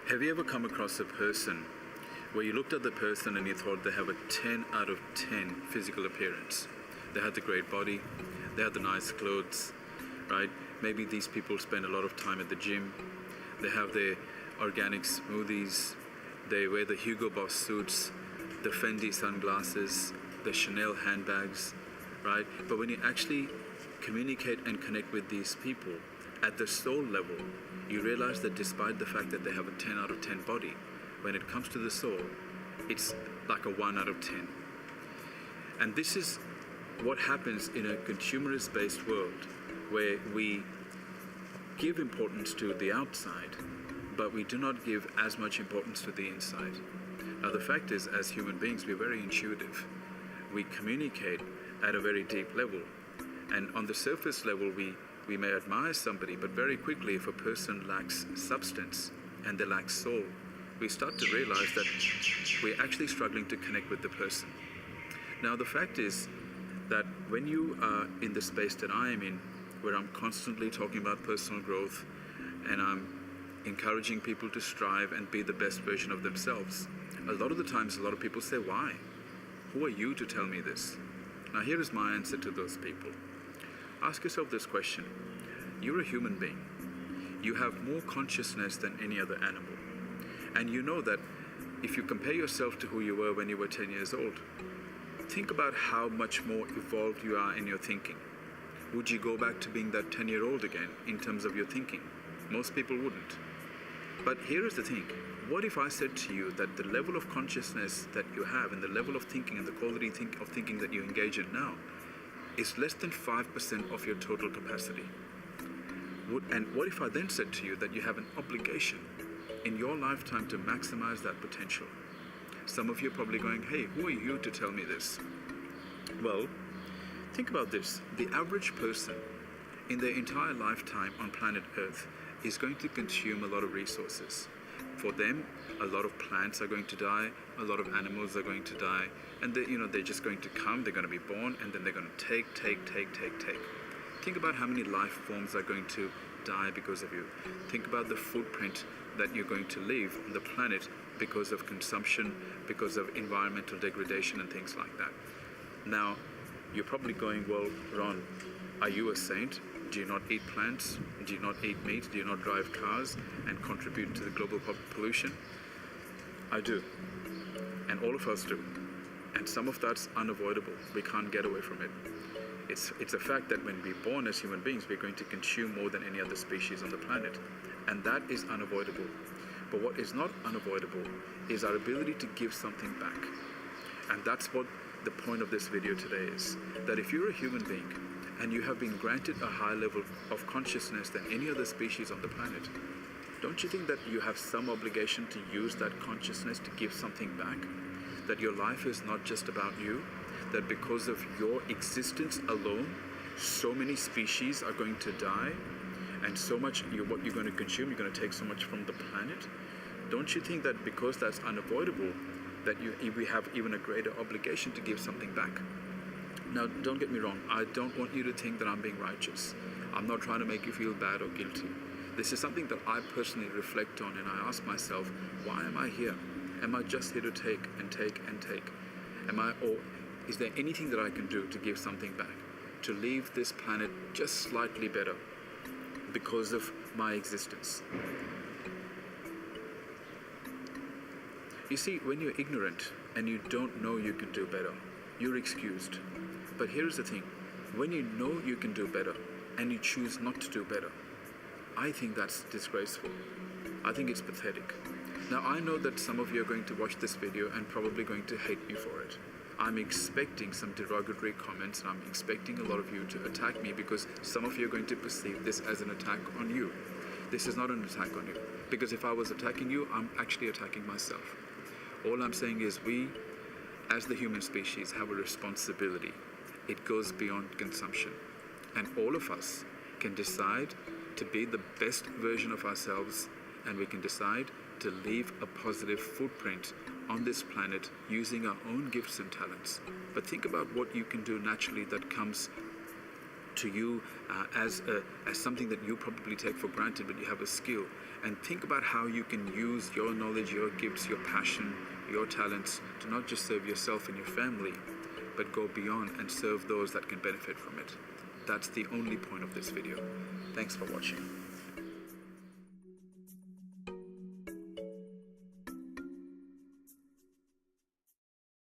Have you ever come across a person where you looked at the person and you thought they have a 10 out of 10 physical appearance? They had the great body, they had the nice clothes, right? Maybe these people spend a lot of time at the gym, they have their organic smoothies, they wear the Hugo Boss suits, the Fendi sunglasses, the Chanel handbags, right? But when you actually communicate and connect with these people at the soul level, you realize that despite the fact that they have a 10 out of 10 body, when it comes to the soul, it's like a 1 out of 10. And this is what happens in a consumerist-based world where we give importance to the outside, but we do not give as much importance to the inside. Now the fact is, as human beings, we're very intuitive. We communicate at a very deep level. And on the surface level, we may admire somebody, but very quickly, if a person lacks substance and they lack soul, we start to realize that we're actually struggling to connect with the person. Now, the fact is that when you are in the space that I am in, where I'm constantly talking about personal growth and I'm encouraging people to strive and be the best version of themselves, a lot of the times, a lot of people say, why? Who are you to tell me this? Now, here is my answer to those people. Ask yourself this question. You're a human being. You have more consciousness than any other animal. And you know that if you compare yourself to who you were when you were 10 years old, think about how much more evolved you are in your thinking. Would you go back to being that 10-year-old again in terms of your thinking? Most people wouldn't. But here is the thing. What if I said to you that the level of consciousness that you have and the level of thinking and the quality of thinking that you engage in now is less than 5% of your total capacity? And what if I then said to you that you have an obligation in your lifetime to maximize that potential? Some of you are probably going, hey, who are you to tell me this? Well, think about this. The average person in their entire lifetime on planet Earth is going to consume a lot of resources. For them, a lot of plants are going to die, a lot of animals are going to die, and they're just going to come, they're going to be born, and then they're going to take. Think about how many life forms are going to die because of you. Think about the footprint that you're going to leave on the planet because of consumption, because of environmental degradation and things like that. Now, you're probably going, well, Ron, are you a saint? Do you not eat plants? Do you not eat meat? Do you not drive cars and contribute to the global pollution? I do. And all of us do. And some of that's unavoidable. We can't get away from it. It's a fact that when we're born as human beings, we're going to consume more than any other species on the planet. And that is unavoidable. But what is not unavoidable is our ability to give something back. And that's what the point of this video today is. That if you're a human being, and you have been granted a high level of consciousness than any other species on the planet, don't you think that you have some obligation to use that consciousness to give something back? That your life is not just about you, that because of your existence alone, so many species are going to die, and so much what you're going to consume, you're going to take so much from the planet? Don't you think that because that's unavoidable, that we have even a greater obligation to give something back? Now, don't get me wrong, I don't want you to think that I'm being righteous. I'm not trying to make you feel bad or guilty. This is something that I personally reflect on, and I ask myself, why am I here? Am I just here to take and take and take? Or is there anything that I can do to give something back? To leave this planet just slightly better because of my existence? You see, when you're ignorant and you don't know you can do better, you're excused. But here's the thing, when you know you can do better and you choose not to do better, I think that's disgraceful. I think it's pathetic. Now, I know that some of you are going to watch this video and probably going to hate me for it. I'm expecting some derogatory comments, and I'm expecting a lot of you to attack me because some of you are going to perceive this as an attack on you. This is not an attack on you, because if I was attacking you, I'm actually attacking myself. All I'm saying is we, as the human species, have a responsibility. It goes beyond consumption. And all of us can decide to be the best version of ourselves, and we can decide to leave a positive footprint on this planet using our own gifts and talents. But think about what you can do naturally that comes to you as something that you probably take for granted, but you have a skill. And think about how you can use your knowledge, your gifts, your passion, your talents to not just serve yourself and your family, but go beyond and serve those that can benefit from it. That's the only point of this video. Thanks for watching.